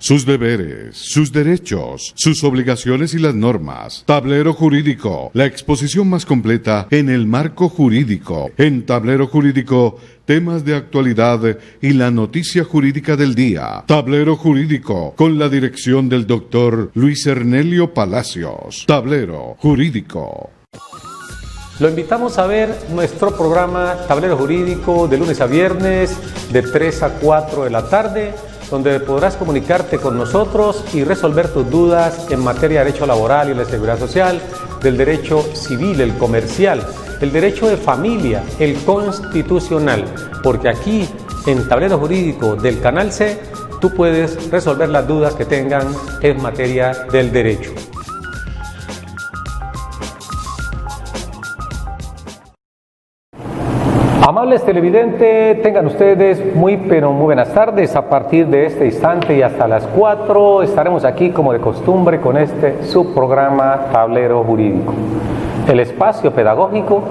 sus deberes, sus derechos, sus obligaciones y las normas. Tablero Jurídico, la exposición más completa en el marco jurídico. En Tablero Jurídico, temas de actualidad y la noticia jurídica del día. Tablero Jurídico, con la dirección del doctor Luis Ernelio Palacios. Tablero Jurídico. Lo invitamos a ver nuestro programa Tablero Jurídico de lunes a viernes de 3 a 4 de la tarde, donde podrás comunicarte con nosotros y resolver tus dudas en materia de derecho laboral y la seguridad social, del derecho civil, el comercial, el derecho de familia, el constitucional, porque aquí en Tablero Jurídico del Canal C tú puedes resolver las dudas que tengan en materia del derecho. Amables televidentes, tengan ustedes muy buenas tardes. A partir de este instante y hasta las 4 estaremos aquí como de costumbre con este subprograma Tablero Jurídico, el espacio pedagógico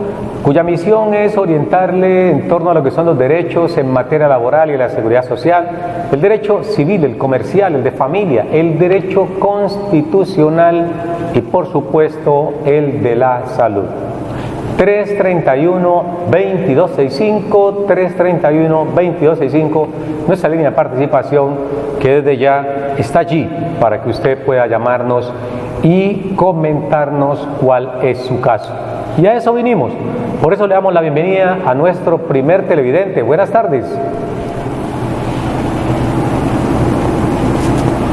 cuya misión es orientarle en torno a lo que son los derechos en materia laboral y la seguridad social, el derecho civil, el comercial, el de familia, el derecho constitucional y por supuesto el de la salud. 331-2265, 331-2265, nuestra línea de participación que desde ya está allí para que usted pueda llamarnos y comentarnos cuál es su caso. Y a eso vinimos, por eso le damos la bienvenida a nuestro primer televidente. Buenas tardes.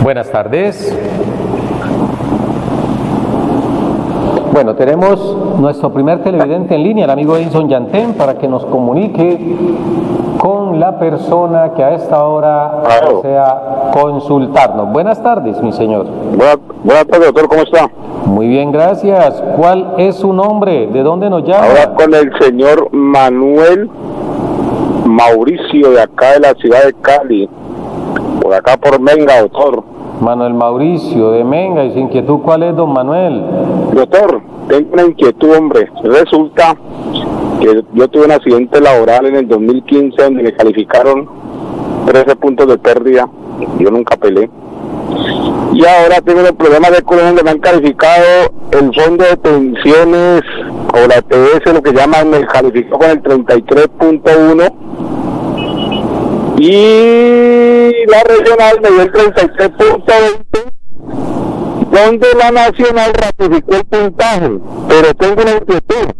Buenas tardes. Bueno, tenemos nuestro primer televidente en línea, el amigo Edison Yantén, para que nos comunique con la persona que a esta hora desea consultarnos. Buenas tardes, mi señor. Buenas tardes, doctor, ¿cómo está? Muy bien, gracias. ¿Cuál es su nombre? ¿De dónde nos llama? Ahora con el señor Manuel Mauricio, de acá de la ciudad de Cali, por acá por Menga, doctor. Manuel Mauricio de Menga, ¿y su inquietud cuál es, don Manuel? Doctor, tengo una inquietud, hombre. Resulta que yo tuve un accidente laboral en el 2015 donde me calificaron 13 puntos de pérdida. Yo nunca peleé. Y ahora tengo los problemas de colon donde me han calificado el fondo de pensiones o la EPS, lo que llaman, me calificó con el 33.1 y la regional me dio el 33.20, donde la nacional ratificó el puntaje, pero tengo una inquietud.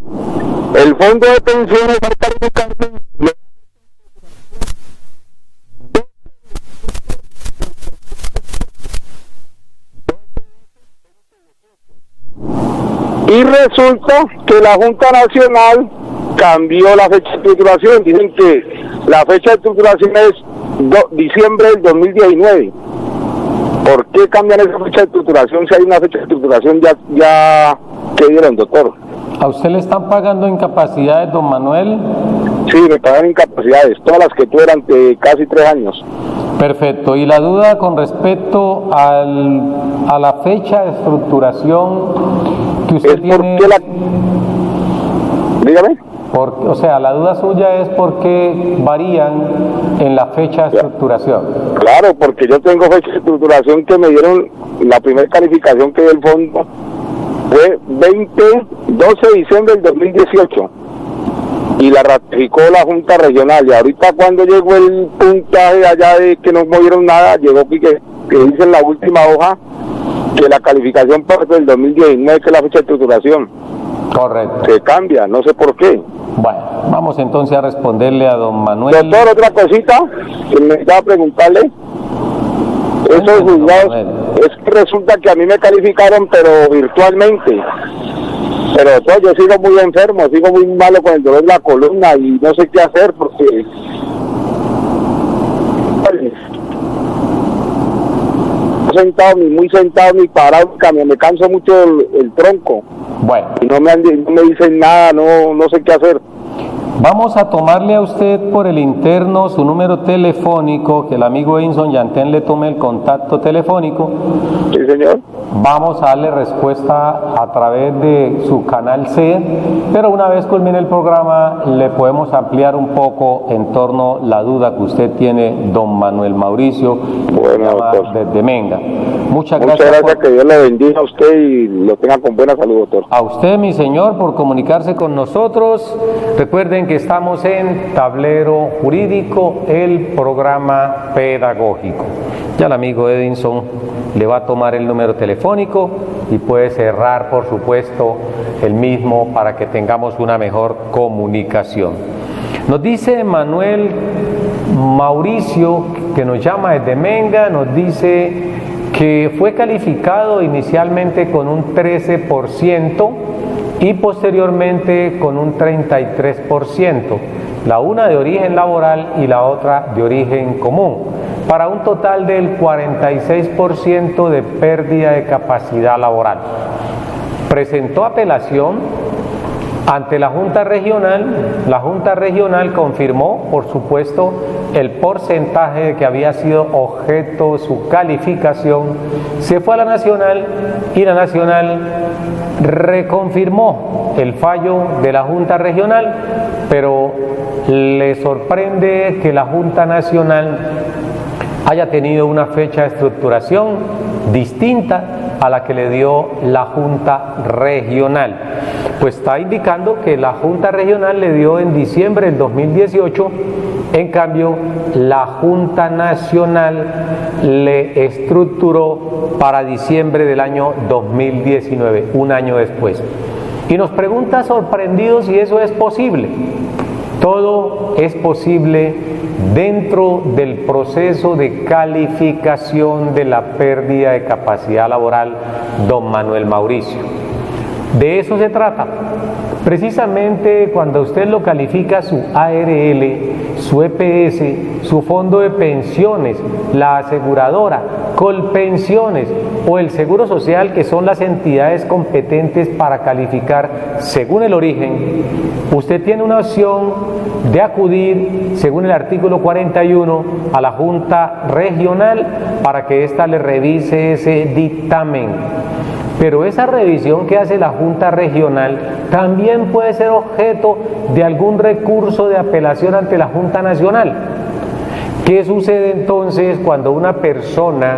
El fondo de pensiones va a calificarme y resulta que la Junta Nacional cambió la fecha de titulación. Dicen que la fecha de titulación es diciembre del 2019. ¿Por qué cambian esa fecha de titulación si hay una fecha de titulación ya que dieron, doctor? ¿A usted le están pagando incapacidades, don Manuel? Sí, me pagan incapacidades, todas las que tuve durante casi 3 años. Perfecto. Y la duda con respecto a la fecha de estructuración que usted tiene... Dígame. O sea, la duda suya es por qué varían en la fecha de estructuración. Claro, porque yo tengo fecha de estructuración que me dieron, la primera calificación que dio el fondo fue 12 de diciembre del 2018 y la ratificó la Junta Regional, y ahorita cuando llegó el puntaje allá de que no movieron nada, llegó que dice en la última hoja que la calificación parte del 2019, que es la fecha de estructuración. Correcto. Se cambia, no sé por qué. Bueno, vamos entonces a responderle a don Manuel. Doctor, otra cosita que necesitaba preguntarle. Esos juzgados, es que resulta que a mí me calificaron, pero virtualmente. Pero doctor, yo sigo muy enfermo, sigo muy malo con el dolor de la columna y no sé qué hacer porque... muy sentado, ni parado, me canso mucho el tronco. Bueno. Y no me dicen nada, no sé qué hacer. Vamos a tomarle a usted por el interno su número telefónico, que el amigo Edison Yantén le tome el contacto telefónico. Sí, señor. Vamos a darle respuesta a través de su canal C, pero una vez culmine el programa le podemos ampliar un poco en torno a la duda que usted tiene, don Manuel Mauricio, Bueno, doctor. desde Menga. Muchas Muchas gracias. gracias, que Dios le bendiga a usted y lo tenga con buena salud, doctor. A usted, mi señor, por comunicarse con nosotros. Recuerden que estamos en Tablero Jurídico, el programa pedagógico. Ya el amigo Edinson le va a tomar el número telefónico y puede cerrar, por supuesto, el mismo para que tengamos una mejor comunicación. Nos dice Manuel Mauricio, que nos llama desde Menga, nos dice que fue calificado inicialmente con un 13% y posteriormente con un 33%, la una de origen laboral y la otra de origen común, para un total del 46% de pérdida de capacidad laboral. Presentó apelación ante la Junta Regional. La Junta Regional confirmó, por supuesto, el porcentaje que había sido objeto de su calificación. Se fue a la Nacional y la Nacional reconfirmó el fallo de la Junta Regional, pero le sorprende que la Junta Nacional haya tenido una fecha de estructuración distinta a la que le dio la Junta Regional. Pues está indicando que la Junta Regional le dio en diciembre del 2018, en cambio la Junta Nacional le estructuró para diciembre del año 2019, un año después. Y nos pregunta sorprendido si eso es posible. Todo es posible dentro del proceso de calificación de la pérdida de capacidad laboral, don Manuel Mauricio. De eso se trata. Precisamente cuando usted lo califica su ARL, su EPS, su fondo de pensiones, la aseguradora, Colpensiones o el Seguro Social, que son las entidades competentes para calificar según el origen, usted tiene una opción de acudir, según el artículo 41, a la Junta Regional para que ésta le revise ese dictamen. Pero esa revisión que hace la Junta Regional también puede ser objeto de algún recurso de apelación ante la Junta Nacional. ¿Qué sucede entonces cuando una persona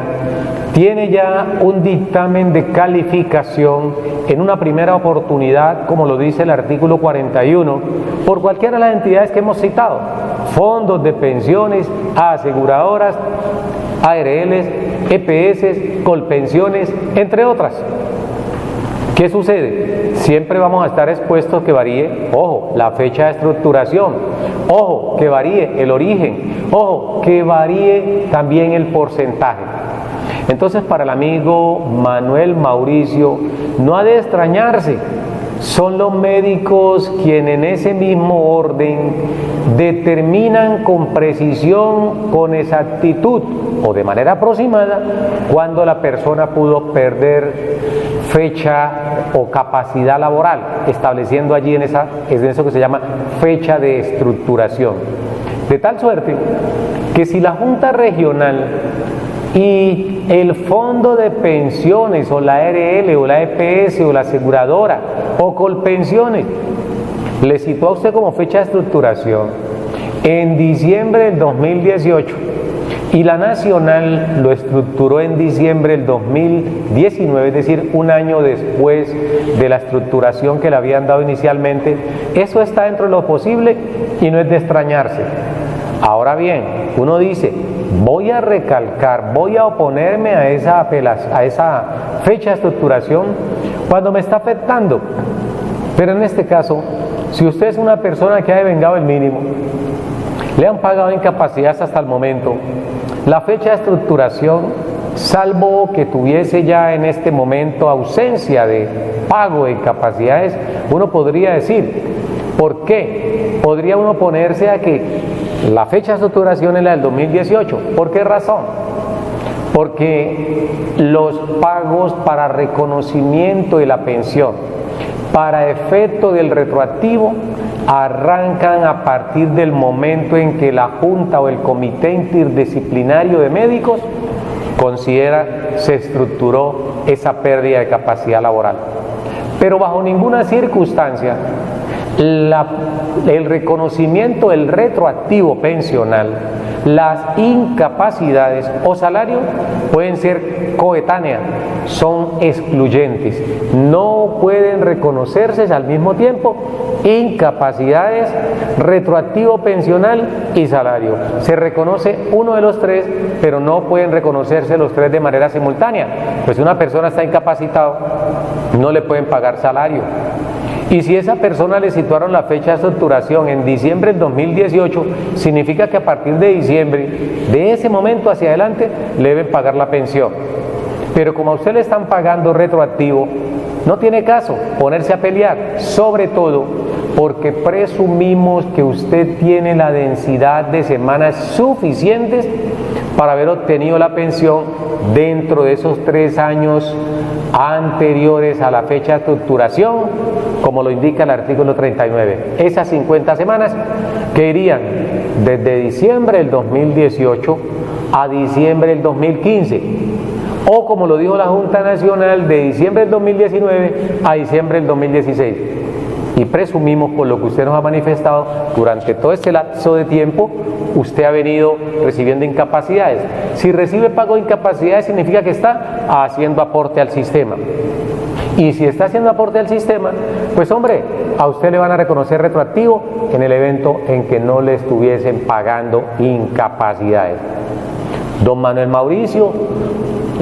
tiene ya un dictamen de calificación en una primera oportunidad, como lo dice el artículo 41, por cualquiera de las entidades que hemos citado, fondos de pensiones, aseguradoras, ARLs, EPS, Colpensiones, entre otras? ¿Qué sucede? Siempre vamos a estar expuestos que varíe, ojo, la fecha de estructuración, ojo, que varíe el origen, ojo, que varíe también el porcentaje. Entonces, para el amigo Manuel Mauricio, no ha de extrañarse, son los médicos quienes en ese mismo orden determinan con precisión, con exactitud o de manera aproximada cuando la persona pudo perder fecha o capacidad laboral, estableciendo allí en eso que se llama fecha de estructuración. De tal suerte que si la Junta Regional y el fondo de pensiones o la ARL o la EPS o la aseguradora o Colpensiones le citó a usted como fecha de estructuración en diciembre del 2018 y la Nacional lo estructuró en diciembre del 2019, es decir, un año después de la estructuración que le habían dado inicialmente, eso está dentro de lo posible y no es de extrañarse. Ahora bien, uno dice, voy a recalcar, voy a oponerme a esa fecha de estructuración cuando me está afectando. Pero en este caso, si usted es una persona que ha devengado el mínimo, le han pagado incapacidad hasta el momento, la fecha de estructuración, salvo que tuviese ya en este momento ausencia de pago de incapacidades, uno podría decir, ¿por qué? Podría uno oponerse a que la fecha de estructuración es la del 2018. ¿Por qué razón? Porque los pagos para reconocimiento de la pensión, para efecto del retroactivo, arrancan a partir del momento en que la Junta o el Comité Interdisciplinario de Médicos considera se estructuró esa pérdida de capacidad laboral. Pero bajo ninguna circunstancia el reconocimiento del retroactivo pensional, las incapacidades o salario pueden ser coetáneas, son excluyentes, no pueden reconocerse al mismo tiempo incapacidades, retroactivo pensional y salario. Se reconoce uno de los tres, pero no pueden reconocerse los tres de manera simultánea, pues si una persona está incapacitada no le pueden pagar salario. Y si esa persona le situaron la fecha de estructuración en diciembre del 2018, significa que a partir de diciembre, de ese momento hacia adelante, le deben pagar la pensión. Pero como a usted le están pagando retroactivo, no tiene caso ponerse a pelear, sobre todo porque presumimos que usted tiene la densidad de semanas suficientes para haber obtenido la pensión dentro de esos 3 años anteriores a la fecha de estructuración, como lo indica el artículo 39. Esas 50 semanas que irían desde diciembre del 2018 a diciembre del 2015, o como lo dijo la Junta Nacional, de diciembre del 2019 a diciembre del 2016. Y presumimos, por lo que usted nos ha manifestado, durante todo este lapso de tiempo, usted ha venido recibiendo incapacidades. Si recibe pago de incapacidades, significa que está haciendo aporte al sistema. Y si está haciendo aporte al sistema, pues hombre, a usted le van a reconocer retroactivo en el evento en que no le estuviesen pagando incapacidades. Don Manuel Mauricio,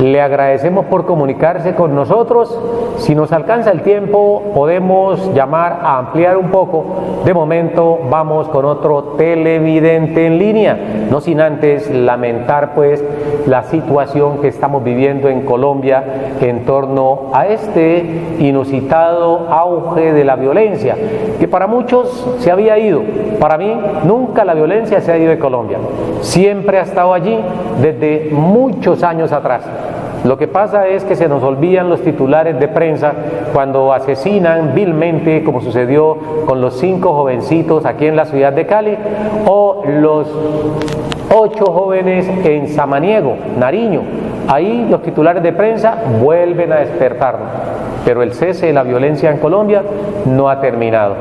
le agradecemos por comunicarse con nosotros. Si nos alcanza el tiempo, podemos llamar a ampliar un poco. De momento vamos con otro televidente en línea, no sin antes lamentar pues la situación que estamos viviendo en Colombia en torno a este inusitado auge de la violencia, que para muchos se había ido. Para mí nunca la violencia se ha ido de Colombia, siempre ha estado allí desde muchos años atrás. Lo que pasa es que se nos olvidan los titulares de prensa cuando asesinan vilmente, como sucedió con los 5 jovencitos aquí en la ciudad de Cali, o los 8 jóvenes en Samaniego, Nariño. Ahí los titulares de prensa vuelven a despertarnos, pero el cese de la violencia en Colombia no ha terminado.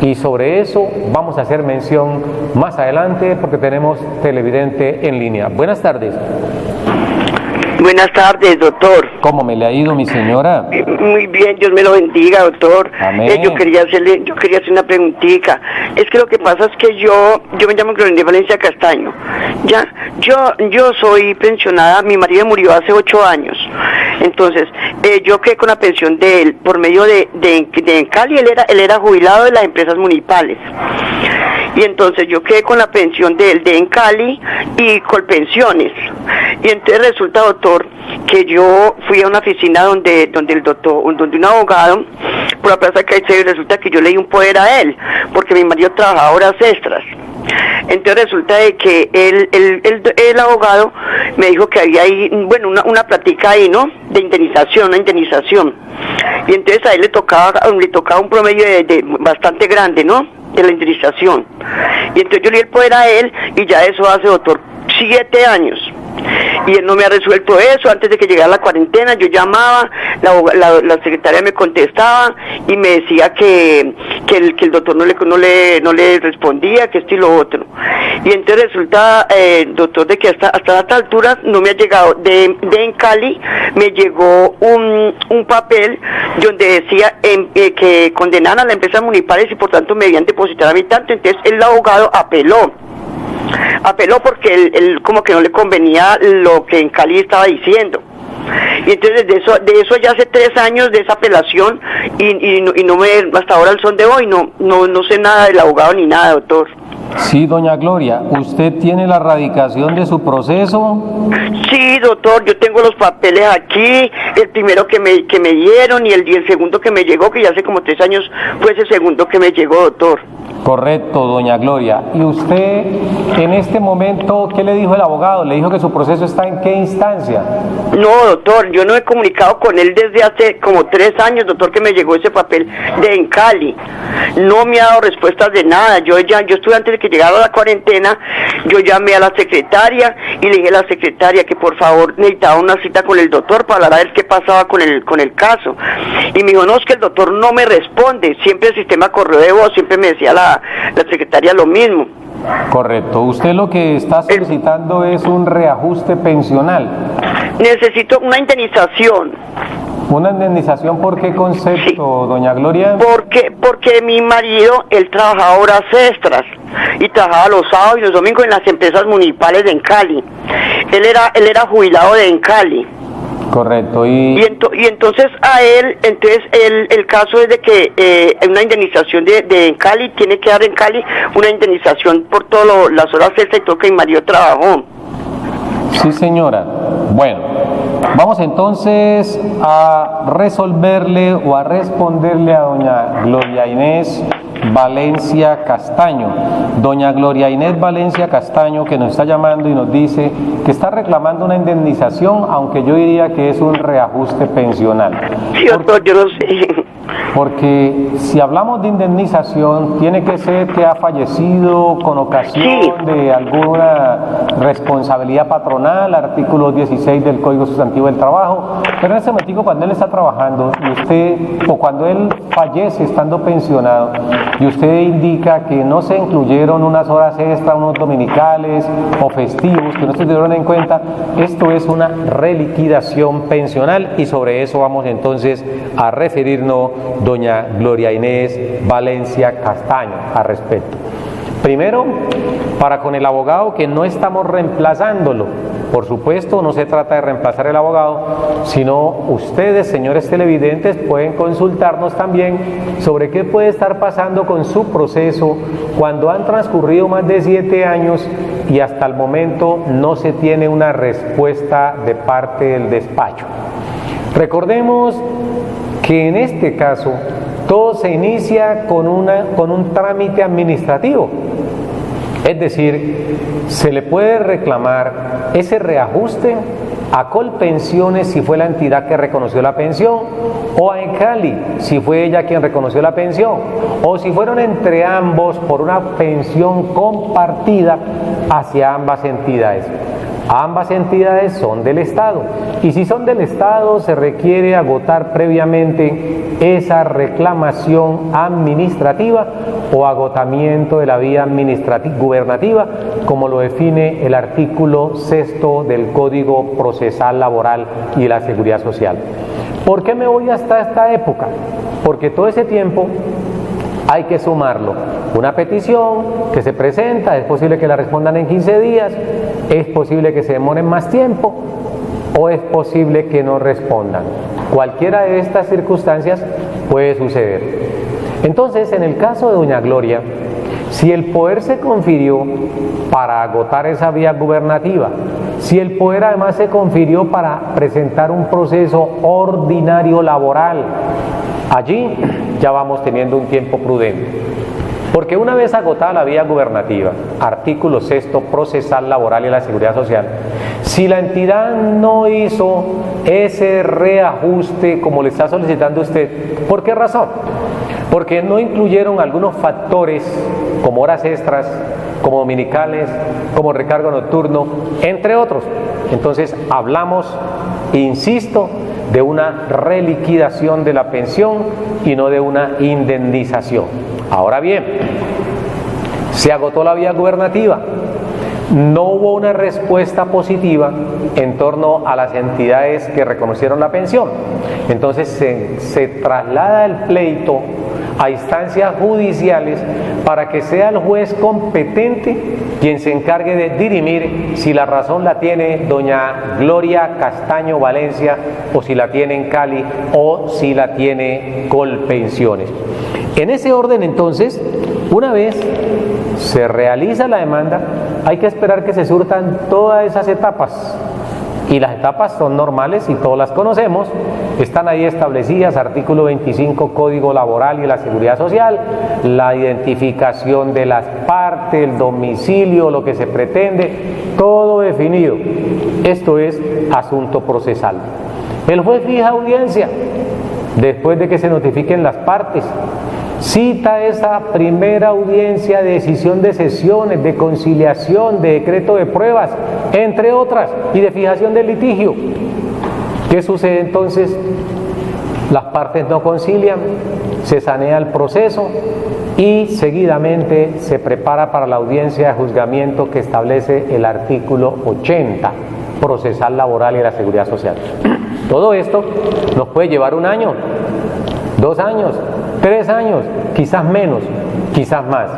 Y sobre eso vamos a hacer mención más adelante porque tenemos televidente en línea. Buenas tardes. Buenas tardes, doctor. ¿Cómo me le ha ido, mi señora? Muy bien, Dios me lo bendiga, doctor. Amén. Yo quería hacer una preguntita. Es que lo que pasa es que yo me llamo Gloria Valencia Castaño. Ya, yo soy pensionada, mi marido murió hace 8 años. Entonces, yo quedé con la pensión de él por medio de Cali. Él era jubilado de las empresas municipales. Y entonces yo quedé con la pensión de él de en Cali y Colpensiones. Y entonces resulta, doctor, que yo fui a una oficina donde un abogado por la plaza Caicedo, y resulta que yo le di un poder a él, porque mi marido trabajaba horas extras. Entonces resulta de que el abogado me dijo que había ahí, bueno, una plática ahí, ¿no? De indemnización, una indemnización. Y entonces a él le tocaba un promedio de bastante grande, ¿no? De la indemnización. Y entonces yo le di el poder a él, y ya eso hace, doctor, 7 años. Y él no me ha resuelto eso. Antes de que llegara la cuarentena, yo llamaba, la secretaria me contestaba y me decía que el doctor no le respondía, que esto y lo otro. Y entonces resulta, doctor, de que hasta esta altura no me ha llegado. De en Cali me llegó un papel donde decía que condenaban a las empresas municipales y por tanto me debían depositar a mí tanto. Entonces el abogado apeló porque él como que no le convenía lo que en Cali estaba diciendo. Y entonces de eso ya hace 3 años de esa apelación y no hasta ahora al son de hoy no sé nada del abogado ni nada, doctor. Sí, doña Gloria, ¿usted tiene la radicación de su proceso? Sí, doctor, yo tengo los papeles aquí, el primero que me dieron y el segundo que me llegó, que ya hace como 3 años fue ese segundo que me llegó, doctor. Correcto, doña Gloria. ¿Y usted en este momento qué le dijo el abogado? ¿Le dijo que su proceso está en qué instancia? No, doctor, yo no he comunicado con él desde hace como 3 años, doctor, que me llegó ese papel de en Cali. No me ha dado respuestas de nada. Yo estuve antes de que llegara la cuarentena, yo llamé a la secretaria y le dije a la secretaria que por favor necesitaba una cita con el doctor para hablar a ver qué pasaba con el caso. Y me dijo, no, es que el doctor no me responde. Siempre el sistema correo de voz, siempre me decía la secretaria lo mismo. Correcto. Usted lo que está solicitando es un reajuste pensional. Necesito una indemnización. ¿Una indemnización por qué concepto, sí, doña Gloria? Porque mi marido, él trabajaba horas extras y trabajaba los sábados y los domingos en las empresas municipales de Encali. Él era jubilado de Encali. Correcto. Y entonces el caso es de que una indemnización de Encali, tiene que dar en Cali una indemnización por todas las horas extras y todo que mi marido trabajó. Sí, señora. Bueno, vamos entonces a resolverle o a responderle a doña Gloria Inés Valencia Castaño. Doña Gloria Inés Valencia Castaño, que nos está llamando y nos dice que está reclamando una indemnización, aunque yo diría que es un reajuste pensional. Sí, doctor, yo no sé. Porque si hablamos de indemnización, tiene que ser que ha fallecido con ocasión de alguna responsabilidad patronal, artículo 16 del Código Sustantivo del Trabajo, pero en ese momento cuando él está trabajando y usted, o cuando él fallece estando pensionado, y usted indica que no se incluyeron unas horas extra, unos dominicales o festivos que no se tuvieron en cuenta, esto es una reliquidación pensional y sobre eso vamos entonces a referirnos doña Gloria Inés Valencia Castaño al respecto. Primero, para con el abogado, que no estamos reemplazándolo. Por supuesto, no se trata de reemplazar el abogado, sino ustedes, señores televidentes, pueden consultarnos también sobre qué puede estar pasando con su proceso cuando han transcurrido más de 7 años y hasta el momento no se tiene una respuesta de parte del despacho. Recordemos que en este caso todo se inicia con un trámite administrativo, es decir, se le puede reclamar ese reajuste a Colpensiones si fue la entidad que reconoció la pensión, o a Encali si fue ella quien reconoció la pensión, o si fueron entre ambos por una pensión compartida hacia ambas entidades. Ambas entidades son del Estado y si son del Estado se requiere agotar previamente esa reclamación administrativa o agotamiento de la vía administrativa gubernativa, como lo define el artículo 6 del Código Procesal Laboral y de la Seguridad Social. ¿Por qué me voy hasta esta época? Porque todo ese tiempo hay que sumarlo. Una petición que se presenta, es posible que la respondan en 15 días, es posible que se demoren más tiempo o es posible que no respondan. Cualquiera de estas circunstancias puede suceder. Entonces, en el caso de doña Gloria, si el poder se confirió para agotar esa vía gubernativa, si el poder además se confirió para presentar un proceso ordinario laboral, allí ya vamos teniendo un tiempo prudente. Porque una vez agotada la vía gubernativa, artículo 6 procesal laboral y la seguridad social, si la entidad no hizo ese reajuste como le está solicitando usted, ¿por qué razón? Porque no incluyeron algunos factores como horas extras, como dominicales, como recargo nocturno, entre otros. Entonces hablamos, insisto, de una reliquidación de la pensión y no de una indemnización. Ahora bien, se agotó la vía gubernativa, no hubo una respuesta positiva en torno a las entidades que reconocieron la pensión. Entonces se traslada el pleito a instancias judiciales para que sea el juez competente quien se encargue de dirimir si la razón la tiene doña Gloria Castaño Valencia o si la tiene en Cali o si la tiene Colpensiones. En ese orden, entonces, una vez se realiza la demanda, hay que esperar que se surtan todas esas etapas. Y las etapas son normales y todas las conocemos, están ahí establecidas, artículo 25, Código Laboral y de la Seguridad Social, la identificación de las partes, el domicilio, lo que se pretende, todo definido. Esto es asunto procesal. El juez fija audiencia después de que se notifiquen las partes. Cita esa primera audiencia de decisión de sesiones, de conciliación, de decreto de pruebas, entre otras, y de fijación del litigio. ¿Qué sucede entonces? Las partes no concilian, se sanea el proceso y seguidamente se prepara para la audiencia de juzgamiento que establece el artículo 80, procesal laboral y de la seguridad social. Todo esto nos puede llevar 1 año, 2 años, 3 años, quizás menos, quizás más.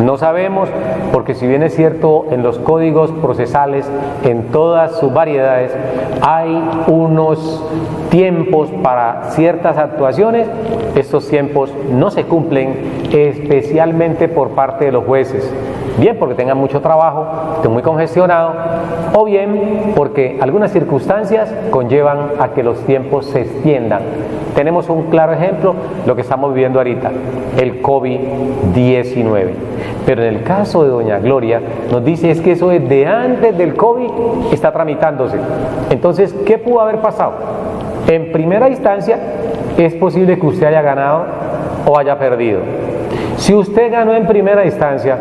No sabemos, porque si bien es cierto, en los códigos procesales, en todas sus variedades, hay unos tiempos para ciertas actuaciones. Estos tiempos no se cumplen, especialmente por parte de los jueces. Bien porque tengan mucho trabajo, estén muy congestionados, o bien porque algunas circunstancias conllevan a que los tiempos se extiendan. Tenemos un claro ejemplo, lo que estamos viviendo ahorita, el COVID-19. Pero en el caso de doña Gloria, nos dice es que eso desde antes del COVID está tramitándose. Entonces, ¿qué pudo haber pasado? En primera instancia, es posible que usted haya ganado o haya perdido. Si usted ganó en primera instancia,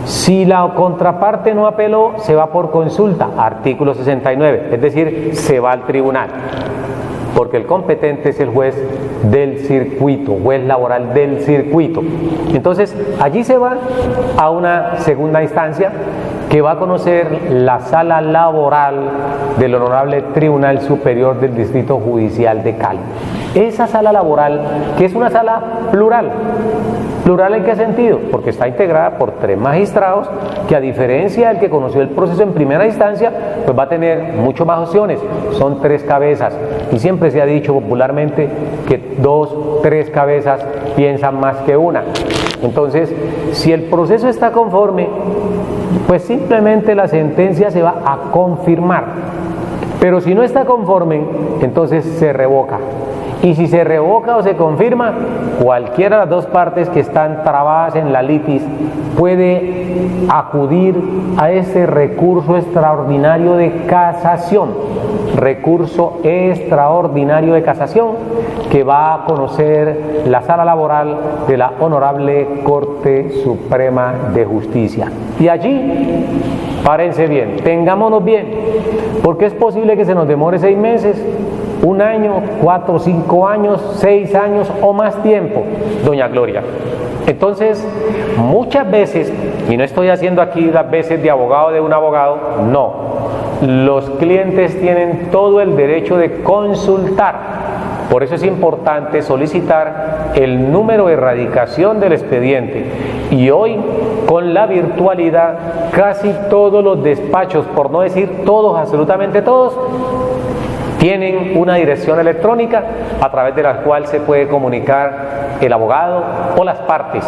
si la contraparte no apeló, se va por consulta, artículo 69, es decir, se va al tribunal, porque el competente es el juez del circuito, juez laboral del circuito. Entonces, allí se va a una segunda instancia que va a conocer la sala laboral del Honorable Tribunal Superior del Distrito Judicial de Cali. Esa sala laboral, que es una sala plural. ¿Plural en qué sentido? Porque está integrada por 3 magistrados que, a diferencia del que conoció el proceso en primera instancia, pues va a tener mucho más opciones. Son 3 cabezas y siempre se ha dicho popularmente que 2, 3 cabezas piensan más que una. Entonces, si el proceso está conforme, pues simplemente la sentencia se va a confirmar. Pero si no está conforme, entonces se revoca. Y si se revoca o se confirma, cualquiera de las 2 partes que están trabadas en la litis puede acudir a ese recurso extraordinario de casación, recurso extraordinario de casación que va a conocer la sala laboral de la Honorable Corte Suprema de Justicia. Y allí, párense bien, tengámonos bien, porque es posible que se nos demore 6 meses, 1 año, 4, 5 años, 6 años o más tiempo, doña Gloria. Entonces, muchas veces, y no estoy haciendo aquí las veces de abogado de un abogado, no, los clientes tienen todo el derecho de consultar. Por eso es importante solicitar el número de radicación del expediente. Y hoy, con la virtualidad, casi todos los despachos, por no decir todos, absolutamente todos, tienen una dirección electrónica a través de la cual se puede comunicar el abogado o las partes.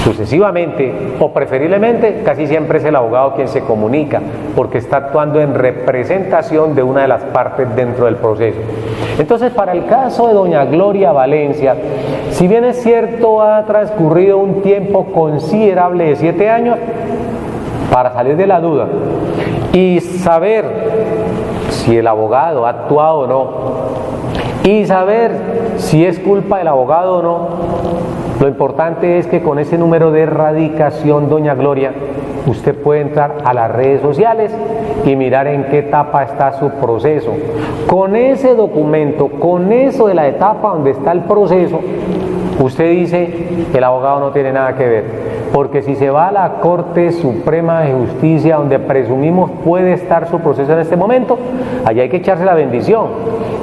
Sucesivamente o preferiblemente, casi siempre es el abogado quien se comunica, porque está actuando en representación de una de las partes dentro del proceso. Entonces, para el caso de doña Gloria Valencia, si bien es cierto ha transcurrido un tiempo considerable de 7 años, para salir de la duda y saber si el abogado ha actuado o no, y saber si es culpa del abogado o no, lo importante es que con ese número de radicación, doña Gloria, usted puede entrar a las redes sociales y mirar en qué etapa está su proceso. Con ese documento, con eso de la etapa donde está el proceso, usted dice, el abogado no tiene nada que ver. Porque si se va a la Corte Suprema de Justicia, donde presumimos puede estar su proceso en este momento, allá hay que echarse la bendición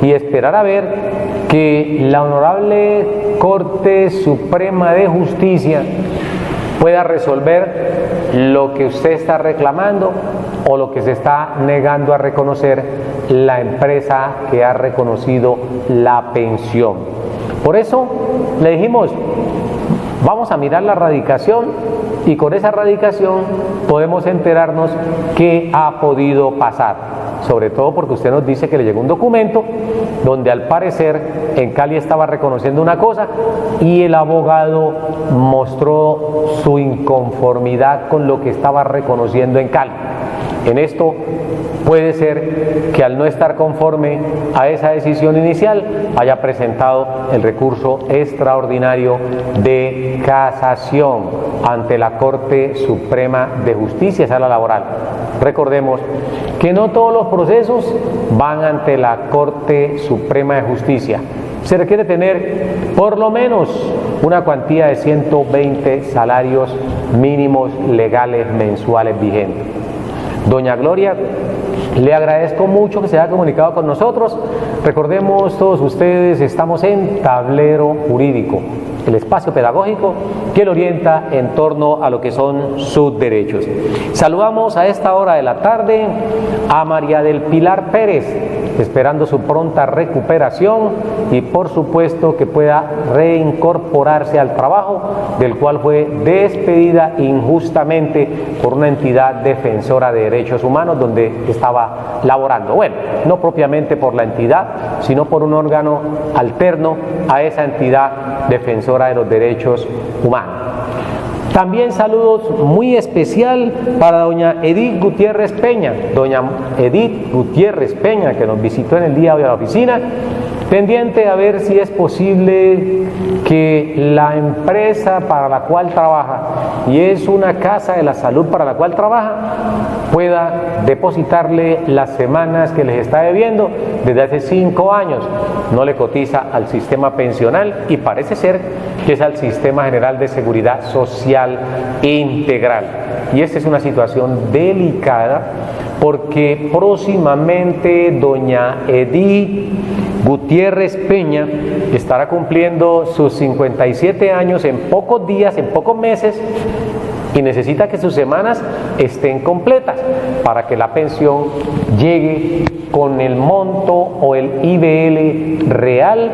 y esperar a ver que la Honorable Corte Suprema de Justicia pueda resolver lo que usted está reclamando o lo que se está negando a reconocer la empresa que ha reconocido la pensión. Por eso le dijimos, vamos a mirar la radicación y con esa radicación podemos enterarnos qué ha podido pasar. sobre todo porque usted nos dice que le llegó un documento donde al parecer en Cali estaba reconociendo una cosa y el abogado mostró su inconformidad con lo que estaba reconociendo en Cali. En esto puede ser que al no estar conforme a esa decisión inicial haya presentado el recurso extraordinario de casación ante la Corte Suprema de Justicia, Sala Laboral. Recordemos que no todos los procesos van ante la Corte Suprema de Justicia. Se requiere tener por lo menos una cuantía de 120 salarios mínimos legales mensuales vigentes. Doña Gloria, le agradezco mucho que se haya comunicado con nosotros. Recordemos todos ustedes, estamos en Tablero Jurídico, el espacio pedagógico que le orienta en torno a lo que son sus derechos. Saludamos a esta hora de la tarde a María del Pilar Pérez, esperando su pronta recuperación y por supuesto que pueda reincorporarse al trabajo del cual fue despedida injustamente por una entidad defensora de derechos humanos donde estaba laborando. Bueno, no propiamente por la entidad, sino por un órgano alterno a esa entidad defensora de los derechos humanos. También saludos muy especial para doña Edith Gutiérrez Peña, que nos visitó en el día de hoy a la oficina, pendiente a ver si es posible que la empresa para la cual trabaja, y es una casa de la salud para la cual trabaja, pueda depositarle las semanas que les está debiendo desde hace 5 años. No le cotiza al sistema pensional y parece ser que es al Sistema General de Seguridad Social Integral. Y esta es una situación delicada porque próximamente doña Edith Gutiérrez Peña estará cumpliendo sus 57 años en pocos días, en pocos meses, y necesita que sus semanas estén completas para que la pensión llegue con el monto o el IBL real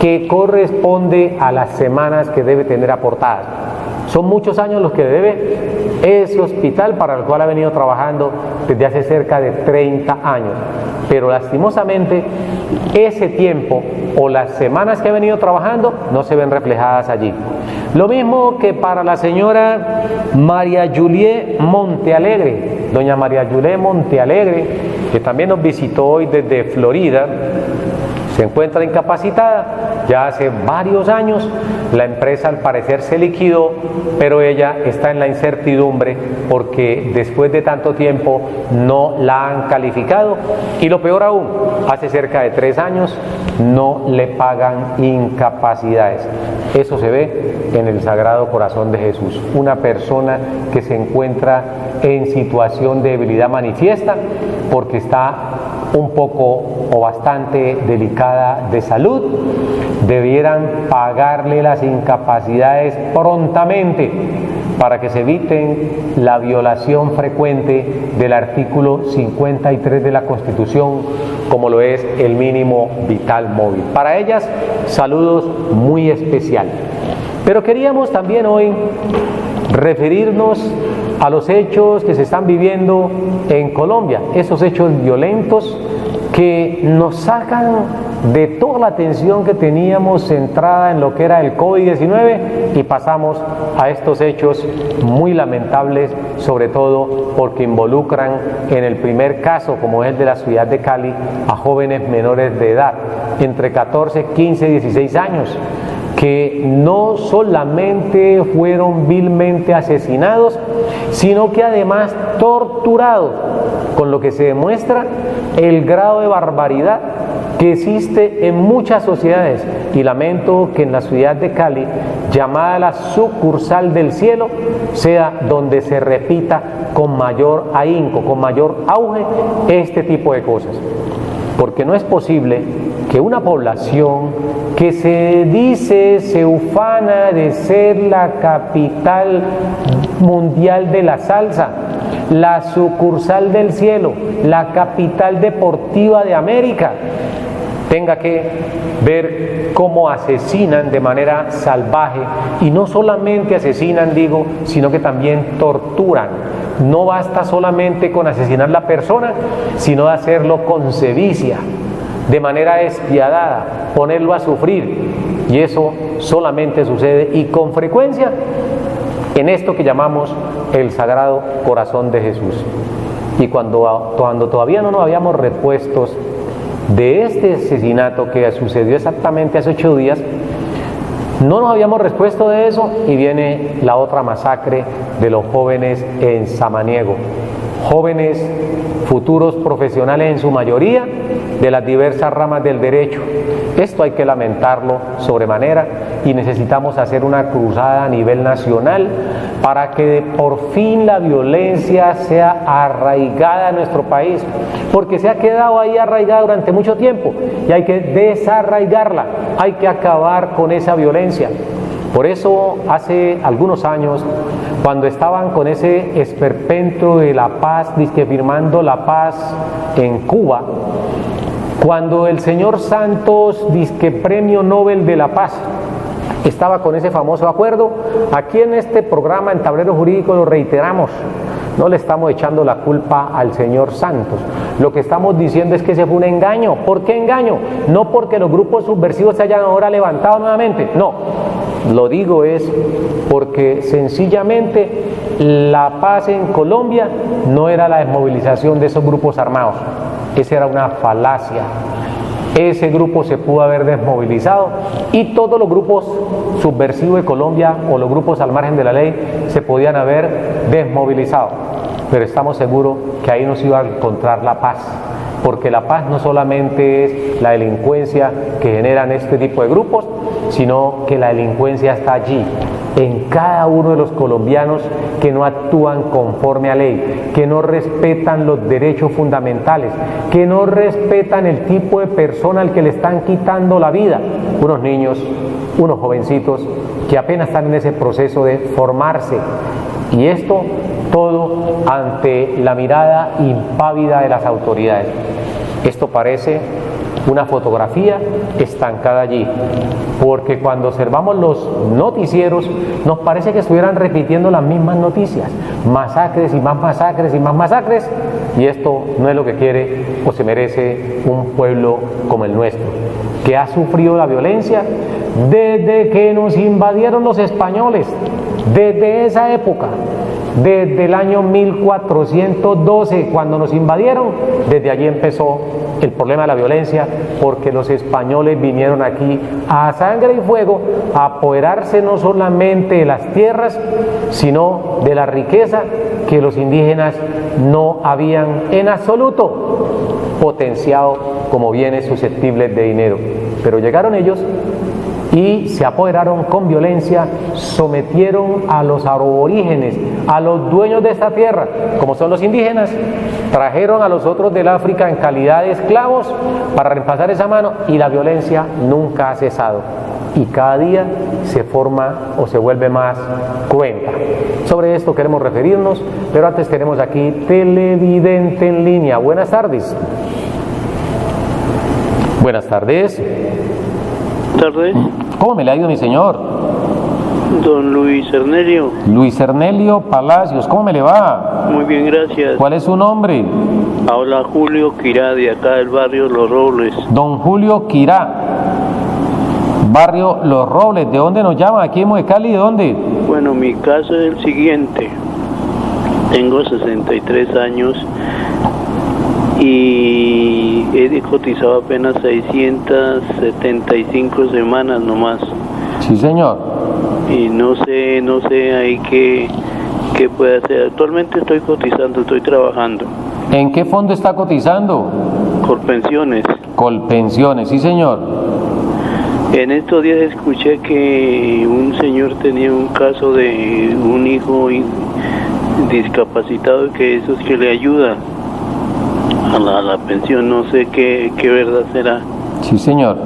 que corresponde a las semanas que debe tener aportadas. Son muchos años los que debe ese hospital para el cual ha venido trabajando desde hace cerca de 30 años. Pero lastimosamente ese tiempo o las semanas que ha venido trabajando no se ven reflejadas allí. Lo mismo que para la señora María Juliet Montealegre, doña María Juliet Montealegre, que también nos visitó hoy desde Florida. Se encuentra incapacitada ya hace varios años, la empresa al parecer se liquidó, pero ella está en la incertidumbre porque después de tanto tiempo no la han calificado y lo peor aún, hace cerca de 3 años no le pagan incapacidades. Eso se ve en el Sagrado Corazón de Jesús, una persona que se encuentra en situación de debilidad manifiesta porque está un poco o bastante delicada de salud, debieran pagarle las incapacidades prontamente para que se eviten la violación frecuente del artículo 53 de la Constitución, como lo es el mínimo vital móvil. Para ellas, saludos muy especiales. Pero queríamos también hoy referirnos a los hechos que se están viviendo en Colombia, esos hechos violentos que nos sacan de toda la atención que teníamos centrada en lo que era el COVID-19 y pasamos a estos hechos muy lamentables, sobre todo porque involucran en el primer caso, como es el de la ciudad de Cali, a jóvenes menores de edad, entre 14, 15 y 16 años, que no solamente fueron vilmente asesinados, sino que además torturados, con lo que se demuestra el grado de barbaridad que existe en muchas sociedades, y lamento que en la ciudad de Cali, llamada la sucursal del cielo, sea donde se repita con mayor ahínco, con mayor auge este tipo de cosas, porque no es posible que una población que se ufana de ser la capital mundial de la salsa, la sucursal del cielo, la capital deportiva de América, tenga que ver cómo asesinan de manera salvaje, y no solamente asesinan, sino que también torturan no basta solamente con asesinar a la persona, sino de hacerlo con sevicia, de manera despiadada, ponerlo a sufrir. Y eso solamente sucede y con frecuencia en esto que llamamos el Sagrado Corazón de Jesús. Y cuando todavía no nos habíamos repuestos de este asesinato que sucedió exactamente hace 8 días, no nos habíamos repuesto de eso, y viene la otra masacre de los jóvenes en Samaniego, jóvenes futuros profesionales en su mayoría de las diversas ramas del derecho. Esto hay que lamentarlo sobremanera y necesitamos hacer una cruzada a nivel nacional para que por fin la violencia sea arraigada en nuestro país, porque se ha quedado ahí arraigada durante mucho tiempo y hay que desarraigarla, hay que acabar con esa violencia. Por eso hace algunos años, cuando estaban con ese esperpento de la paz, dizque firmando la paz en Cuba, cuando el señor Santos, dizque Premio Nobel de la Paz, estaba con ese famoso acuerdo, aquí en este programa en Tablero Jurídico lo reiteramos, no le estamos echando la culpa al señor Santos, lo que estamos diciendo es que ese fue un engaño. ¿Por qué engaño? No porque los grupos subversivos se hayan ahora levantado nuevamente, no, lo digo es porque sencillamente la paz en Colombia no era la desmovilización de esos grupos armados, esa era una falacia. Ese grupo se pudo haber desmovilizado y todos los grupos subversivos de Colombia o los grupos al margen de la ley se podían haber desmovilizado, pero estamos seguros que ahí nos iba a encontrar la paz, porque la paz no solamente es la delincuencia que generan este tipo de grupos, sino que la delincuencia está allí, en cada uno de los colombianos que no actúan conforme a ley, que no respetan los derechos fundamentales, que no respetan el tipo de persona al que le están quitando la vida. Unos niños, unos jovencitos que apenas están en ese proceso de formarse. Y esto todo ante la mirada impávida de las autoridades. Esto parece una fotografía estancada allí, porque cuando observamos los noticieros nos parece que estuvieran repitiendo las mismas noticias, masacres y más masacres y más masacres, y esto no es lo que quiere o se merece un pueblo como el nuestro, que ha sufrido la violencia desde que nos invadieron los españoles, desde esa época. Desde el año 1412, cuando nos invadieron, desde allí empezó el problema de la violencia, porque los españoles vinieron aquí a sangre y fuego a apoderarse no solamente de las tierras, sino de la riqueza que los indígenas no habían en absoluto potenciado como bienes susceptibles de dinero. Pero llegaron ellos y se apoderaron con violencia, sometieron a los aborígenes, a los dueños de esta tierra, como son los indígenas, trajeron a los otros del África en calidad de esclavos para reemplazar esa mano, y la violencia nunca ha cesado y cada día se forma o se vuelve más cruenta. Sobre esto queremos referirnos, pero antes tenemos aquí televidente en línea. Buenas tardes. Buenas tardes. Tardes. ¿Cómo me le ha ido, mi señor? Don Luis Ernelio. Luis Ernelio Palacios, ¿cómo me le va? Muy bien, gracias. ¿Cuál es su nombre? Habla Julio Quirá, de acá del barrio Los Robles. Don Julio Quirá, barrio Los Robles. ¿De dónde nos llama? ¿Aquí en Cali? ¿De dónde? Bueno, mi caso es el siguiente. Tengo 63 años y he cotizado apenas 675 semanas nomás. Sí, señor. Y no sé ahí qué puede hacer. Actualmente estoy cotizando, estoy trabajando. ¿En qué fondo está cotizando? Colpensiones. Colpensiones, sí, señor. En estos días escuché que un señor tenía un caso de un hijo discapacitado, que eso es que le ayuda a la pensión. No sé qué verdad será. Sí, señor.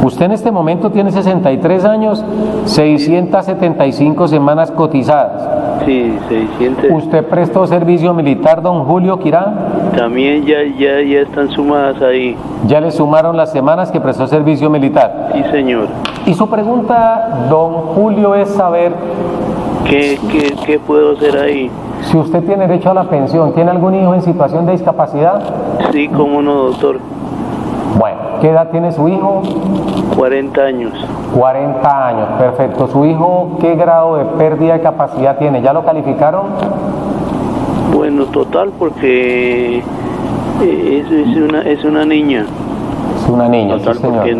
Usted en este momento tiene 63 años, 675 semanas cotizadas. Sí, 600. ¿Usted prestó servicio militar, don Julio Quirá? También ya están sumadas ahí. ¿Ya le sumaron las semanas que prestó servicio militar? Sí, señor. Y su pregunta, don Julio, es saber ¿Qué puedo hacer ahí? Si usted tiene derecho a la pensión, ¿tiene algún hijo en situación de discapacidad? Sí, cómo no, doctor. Bueno, ¿qué edad tiene su hijo? 40 años. 40 años, perfecto. ¿Su hijo qué grado de pérdida de capacidad tiene? ¿Ya lo calificaron? Bueno, total, porque es una niña. Es una niña, Total, sí, señor. porque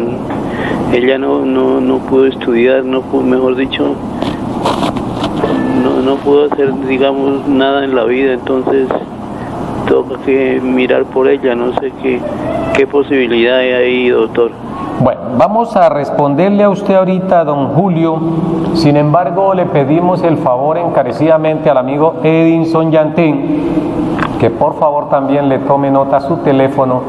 ella no pudo estudiar, no pudo, mejor dicho, no pudo hacer, digamos, nada en la vida, entonces toca que mirar por ella, no sé qué posibilidad hay ahí, doctor. Bueno, vamos a responderle a usted ahorita, don Julio. Sin embargo, le pedimos el favor encarecidamente al amigo Edinson Yantén que por favor también le tome nota a su teléfono,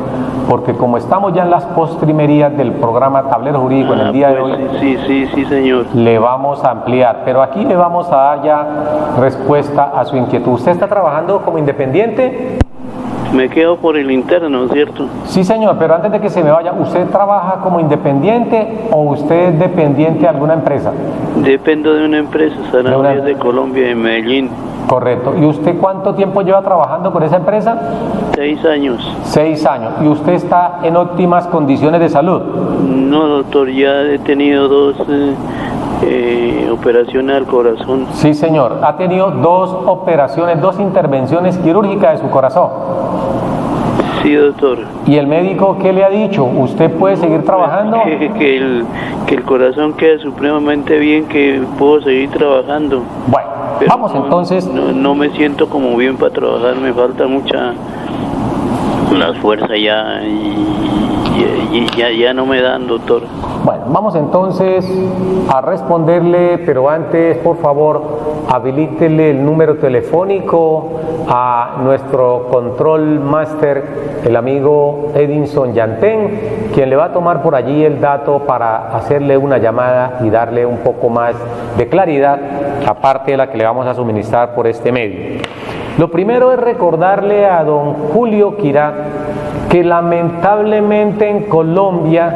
porque como estamos ya en las postrimerías del programa Tablero Jurídico en el día de hoy, sí, señor, le vamos a ampliar, pero aquí le vamos a dar ya respuesta a su inquietud. ¿Usted está trabajando como independiente? Me quedo por el interno, ¿cierto? Sí, señor, pero antes de que se me vaya, ¿usted trabaja como independiente o usted es dependiente de alguna empresa? Dependo de una empresa, Zanahorias de Colombia, en Medellín. Correcto. ¿Y usted cuánto tiempo lleva trabajando con esa empresa? 6 años. 6 años. ¿Y usted está en óptimas condiciones de salud? No, doctor, ya he tenido 2 operaciones al corazón. Sí, señor. Ha tenido 2 operaciones, 2 intervenciones quirúrgicas de su corazón. Sí, doctor. ¿Y el médico qué le ha dicho? ¿Usted puede seguir trabajando? Que el corazón quede supremamente bien, que puedo seguir trabajando. Bueno, pero vamos entonces. No me siento como bien para trabajar, me falta mucha las fuerzas ya no me dan, doctor. Bueno, vamos entonces a responderle, pero antes, por favor, habilítele el número telefónico a nuestro control master, el amigo Edinson Yantén, quien le va a tomar por allí el dato para hacerle una llamada y darle un poco más de claridad, aparte de la que le vamos a suministrar por este medio. Lo primero es recordarle a don Julio Quirá que lamentablemente en Colombia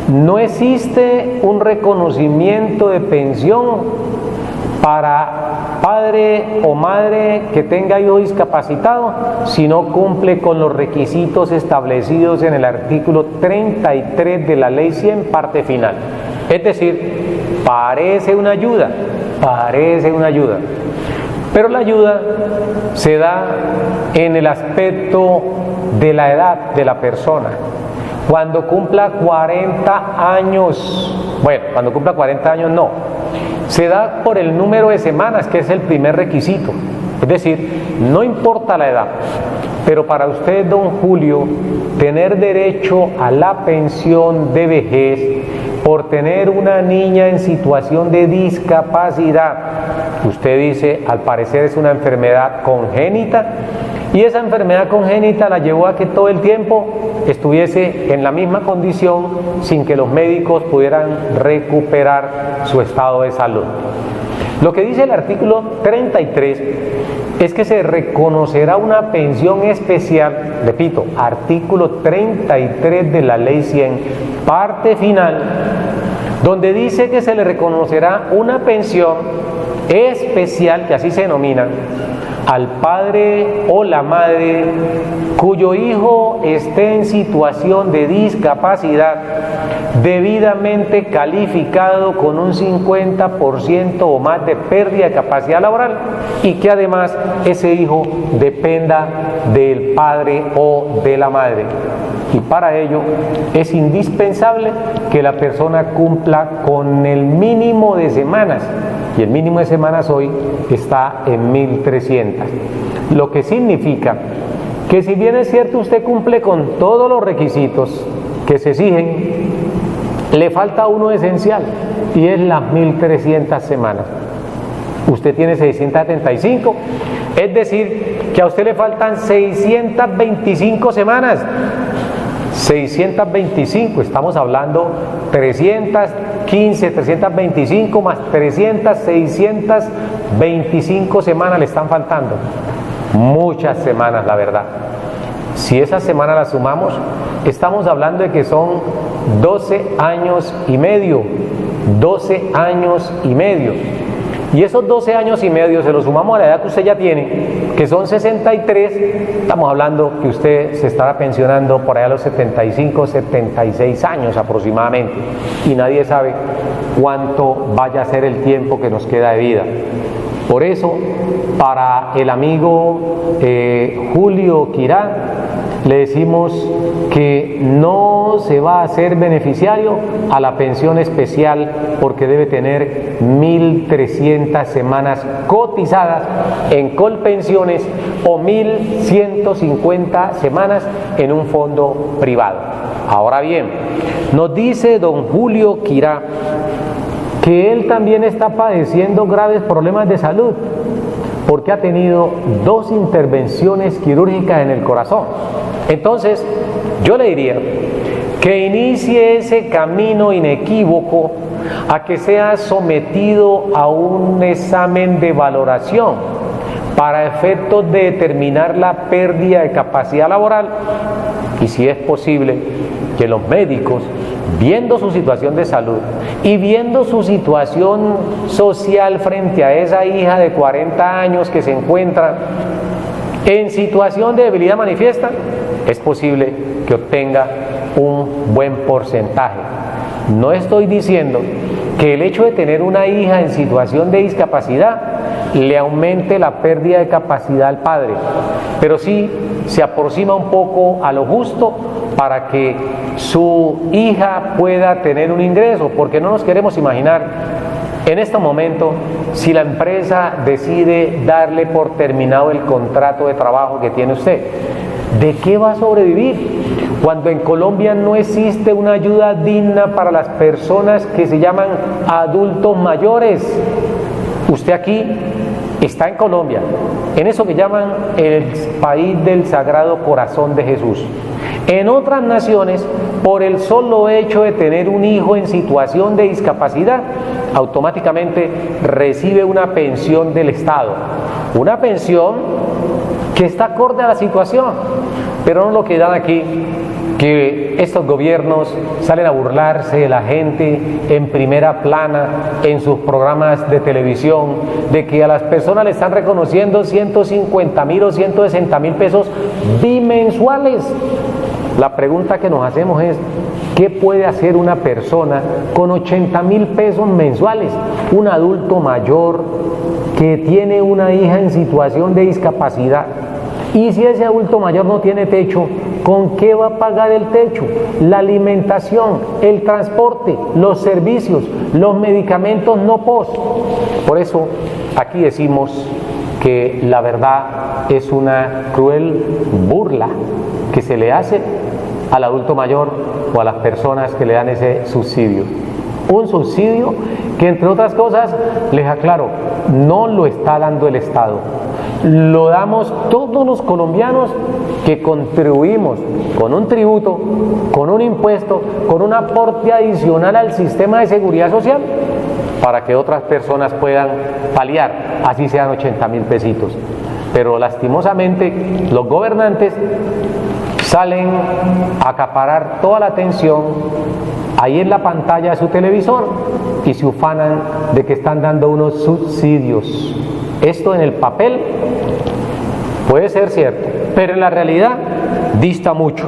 no existe un reconocimiento de pensión para padre o madre que tenga hijo discapacitado si no cumple con los requisitos establecidos en el artículo 33 de la Ley 100, parte final. Es decir, parece una ayuda, pero la ayuda se da en el aspecto de la edad de la persona. Cuando cumpla 40 años, bueno, cuando cumpla 40 años no, se da por el número de semanas, que es el primer requisito. Es decir, no importa la edad, pero para usted, don Julio, tener derecho a la pensión de vejez por tener una niña en situación de discapacidad, usted dice, al parecer es una enfermedad congénita, y esa enfermedad congénita la llevó a que todo el tiempo estuviese en la misma condición sin que los médicos pudieran recuperar su estado de salud. Lo que dice el artículo 33 es que se reconocerá una pensión especial, repito, artículo 33 de la Ley 100, parte final, donde dice que se le reconocerá una pensión especial, que así se denomina, al padre o la madre cuyo hijo esté en situación de discapacidad debidamente calificado con un 50% o más de pérdida de capacidad laboral y que además ese hijo dependa del padre o de la madre. Y para ello es indispensable que la persona cumpla con el mínimo de semanas, y el mínimo de semanas hoy está en 1300, lo que significa que si bien es cierto usted cumple con todos los requisitos que se exigen, le falta uno esencial y es las 1300 semanas. Usted tiene 675, es decir, que a usted le faltan 625 semanas. 625, estamos hablando 315, 325 más 300, 625 semanas le están faltando. Muchas semanas, la verdad. Si esas semanas las sumamos, estamos hablando de que son 12 años y medio. 12 años y medio. y esos 12 años y medio se los sumamos a la edad que usted ya tiene, que son 63, estamos hablando que usted se estará pensionando por allá a los 75, 76 años aproximadamente, y nadie sabe cuánto vaya a ser el tiempo que nos queda de vida. Por eso, para el amigo Julio Quirá, le decimos que no se va a hacer beneficiario a la pensión especial porque debe tener 1.300 semanas cotizadas en Colpensiones o 1.150 semanas en un fondo privado. Ahora bien, nos dice don Julio Quirá que él también está padeciendo graves problemas de salud porque ha tenido 2 intervenciones quirúrgicas en el corazón. Entonces, yo le diría que inicie ese camino inequívoco a que sea sometido a un examen de valoración para efectos de determinar la pérdida de capacidad laboral y, si es posible, que los médicos, viendo su situación de salud y viendo su situación social frente a esa hija de 40 años que se encuentra en situación de debilidad manifiesta, es posible que obtenga un buen porcentaje. No estoy diciendo que el hecho de tener una hija en situación de discapacidad le aumente la pérdida de capacidad al padre, pero sí se aproxima un poco a lo justo para que su hija pueda tener un ingreso, porque no nos queremos imaginar en este momento si la empresa decide darle por terminado el contrato de trabajo que tiene usted. ¿De qué va a sobrevivir? Cuando en Colombia no existe una ayuda digna para las personas que se llaman adultos mayores. Usted aquí está en Colombia, en eso que llaman el país del Sagrado Corazón de Jesús. En otras naciones, por el solo hecho de tener un hijo en situación de discapacidad, automáticamente recibe una pensión del Estado. Una pensión que está acorde a la situación, pero no lo que dan aquí, que estos gobiernos salen a burlarse de la gente en primera plana en sus programas de televisión, de que a las personas le están reconociendo 150.000 o 160.000 pesos bimensuales. La pregunta que nos hacemos es, ¿qué puede hacer una persona con 80.000 pesos mensuales? Un adulto mayor que tiene una hija en situación de discapacidad. Y si ese adulto mayor no tiene techo, ¿con qué va a pagar el techo? La alimentación, el transporte, los servicios, los medicamentos no POS. Por eso aquí decimos que la verdad es una cruel burla que se le hace al adulto mayor o a las personas que le dan ese subsidio. Un subsidio que, entre otras cosas, les aclaro, no lo está dando el Estado. Lo damos todos los colombianos que contribuimos con un tributo, con un impuesto, con un aporte adicional al sistema de seguridad social para que otras personas puedan paliar, así sean 80.000 pesitos. Pero lastimosamente los gobernantes salen a acaparar toda la atención ahí en la pantalla de su televisor y se ufanan de que están dando unos subsidios. Esto en el papel puede ser cierto, pero en la realidad dista mucho.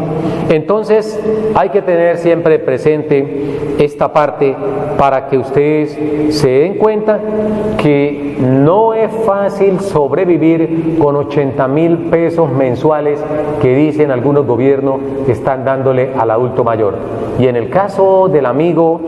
Entonces hay que tener siempre presente esta parte para que ustedes se den cuenta que no es fácil sobrevivir con 80.000 pesos mensuales que dicen algunos gobiernos que están dándole al adulto mayor. Y en el caso del amigo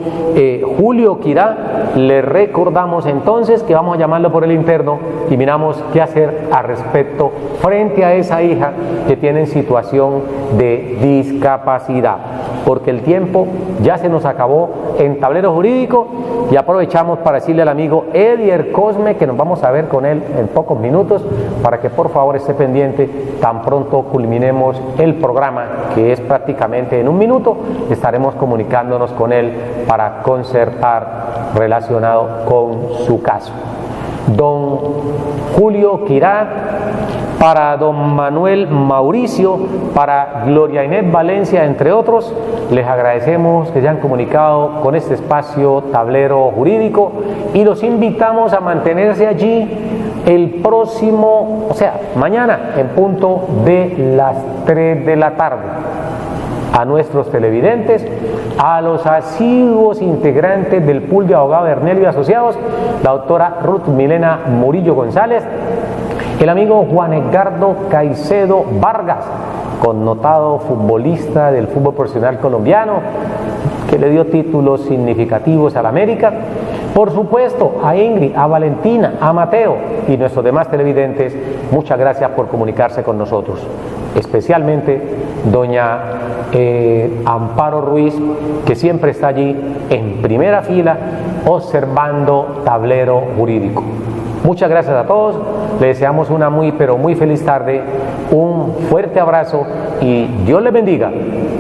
Julio Quirá, le recordamos entonces que vamos a llamarlo por el interno y miramos qué hacer al respecto frente a esa hija que tiene en situación de discapacidad, porque el tiempo ya se nos acabó en Tablero Jurídico y aprovechamos para decirle al amigo Edier Cosme que nos vamos a ver con él en pocos minutos para que por favor esté pendiente tan pronto culminemos el programa, que es prácticamente en un minuto. Estaremos comunicándonos con él para concertar relacionado con su caso. don Julio Quirá, para don Manuel Mauricio, para Gloria Inés Valencia, entre otros. Les agradecemos que se han comunicado con este espacio Tablero Jurídico y los invitamos a mantenerse allí el próximo, o sea, mañana en punto de las 3 de la tarde. A nuestros televidentes, a los asiduos integrantes del pool de abogados de Hernelio y Asociados, la doctora Ruth Milena Murillo González, el amigo Juan Edgardo Caicedo Vargas, connotado futbolista del fútbol profesional colombiano, que le dio títulos significativos a la América. Por supuesto, a Ingrid, a Valentina, a Mateo y nuestros demás televidentes, muchas gracias por comunicarse con nosotros. Especialmente doña Amparo Ruiz, que siempre está allí en primera fila observando Tablero Jurídico. Muchas gracias a todos, les deseamos una muy feliz tarde, un fuerte abrazo y Dios les bendiga.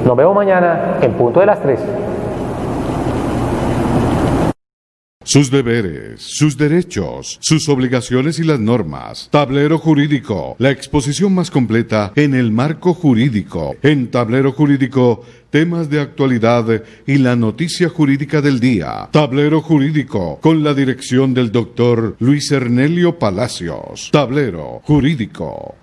Nos vemos mañana en punto de las 3. Sus deberes, sus derechos, sus obligaciones y las normas. Tablero Jurídico, la exposición más completa en el marco jurídico. En Tablero Jurídico, temas de actualidad y la noticia jurídica del día. Tablero Jurídico, con la dirección del doctor Luis Hernelio Palacios. Tablero Jurídico.